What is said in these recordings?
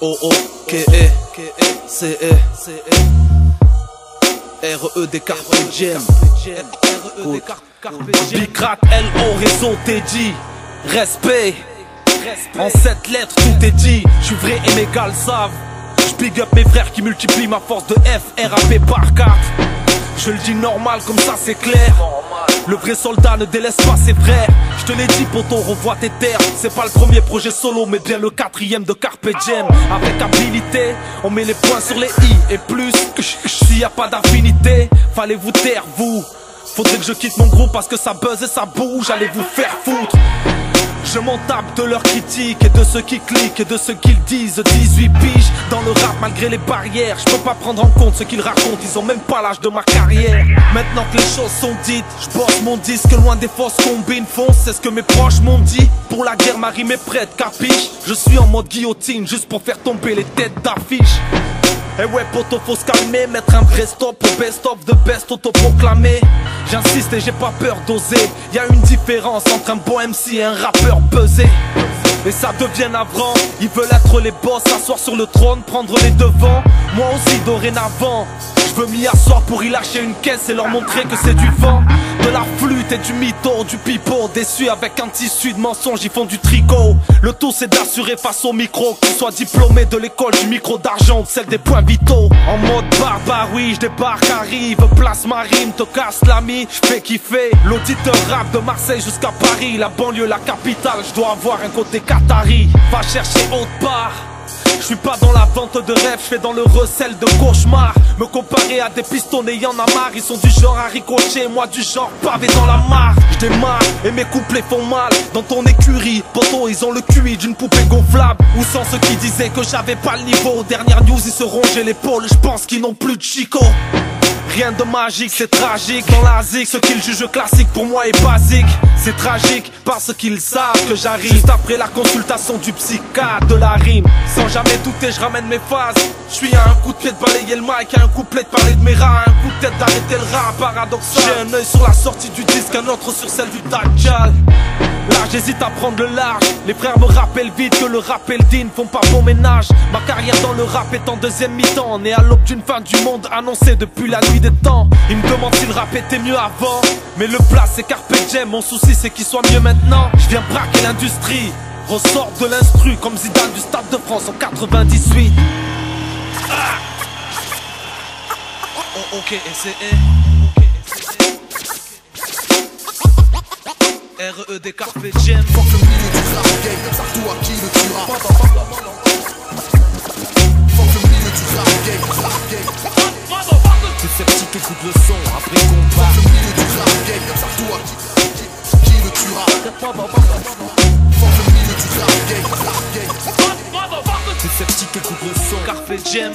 O-O-K-E-C-E R-E-D Carpe Diem. Big Rat, L-O, réseau Teddy. Respect. En 7 lettres tout est dit. J'suis vrai et mes gars le savent. J'big up mes frères qui multiplient ma force de F, R-A-P par 4. Je le dis normal comme ça c'est clair. Le vrai soldat ne délaisse pas ses frères. Je te l'ai dit poto, revois tes terres. C'est pas le premier projet solo mais bien le 4ème de Carpe Diem. Avec habilité, on met les points sur les i. Et plus, s'il y a pas d'affinité, fallait vous taire vous. Faudrait que je quitte mon groupe parce que ça buzz et ça bouge. Allez vous faire foutre. Je m'en tape de leurs critiques et de ceux qui cliquent et de ceux qu'ils disent. 18 piges dans le rap malgré les barrières. Je peux pas prendre en compte ce qu'ils racontent, ils ont même pas l'âge de ma carrière. Maintenant que les choses sont dites, je bosse mon disque loin des fausses combines. Fonce, c'est ce que mes proches m'ont dit. Pour la guerre, ma rime est prête, capiche. Je suis en mode guillotine juste pour faire tomber les têtes d'affiche. Eh ouais poto, faut se calmer, mettre un vrai stop au best-of de best autoproclamé. J'insiste et j'ai pas peur d'oser. Y'a une différence entre un bon MC et un rappeur buzzé. Et ça devient navrant. Ils veulent être les boss, s'asseoir sur le trône, prendre les devants. Moi aussi dorénavant, je veux m'y asseoir pour y lâcher une caisse et leur montrer que c'est du vent. De la flûte et du mytho, du pipeau. Déçu avec un tissu de mensonges, ils font du tricot. Le tout c'est d'assurer face au micro que tu sois diplômé de l'école du micro d'argent ou celle des points vitaux. En mode barbare, oui, je débarque, arrive, place ma rime, te casse l'ami, je fais kiffer. L'auditeur rap de Marseille jusqu'à Paris, la banlieue, la capitale, je dois avoir un côté qatari. Va chercher autre part. Je suis pas dans la vente de rêves, je fais dans le recel de cauchemar. Me comparer à des pistonnés, y'en a marre. Ils sont du genre à ricocher, moi du genre pavé dans la mare. Je démarre et mes couplets font mal. Dans ton écurie, poto, ils ont le QI d'une poupée gonflable. Ou sans ceux qui disaient que j'avais pas le niveau. Dernière news, ils se rongeaient l'épaule, je pense qu'ils n'ont plus de chico. Rien de magique, c'est tragique. Dans la zig, ce qu'ils jugent classique pour moi est basique. C'est tragique parce qu'ils savent que j'arrive juste après la consultation du psychiatre de la rime. Sans jamais douter, je ramène mes phases. Je suis à un coup de pied de balayer le mic, à un couplet de parler de mes rats, à un coup de tête d'arrêter le rap paradoxal. J'ai un œil sur la sortie du disque, un autre sur celle du Dajjal. Là j'hésite à prendre le large. Les frères me rappellent vite que le rap et le din font pas bon ménage. Ma carrière dans le rap est en deuxième mi-temps, né à l'aube d'une fin du monde annoncée depuis la nuit des temps. Ils me demandent si le rap était mieux avant, mais le plat c'est Carpe Diem. Mon souci c'est qu'il soit mieux maintenant. Je viens braquer l'industrie, ressort de l'instru comme Zidane du Stade de France en 98. O-O-K-E-C-E R-E-D Carpe Diem. Fuck le milieu du rap game, partout à qui le tuera. Fuck le milieu du rap game. Tout sceptique écoute le son après combat. Fuck le milieu du rap game, partout à qui le tuera. Fuck le milieu du rap game. Tout sceptique écoute le son Carpe Diem.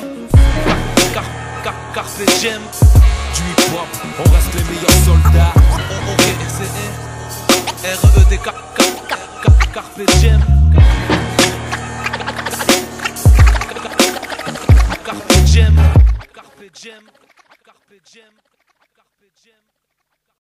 Carpe Diem. Du hip-hop, on reste les meilleurs soldats. O-O-K-E-C-E R-E-D Carpe Diem. Carpe Diem. Carpe Diem. Carpe Diem. Carpe Diem.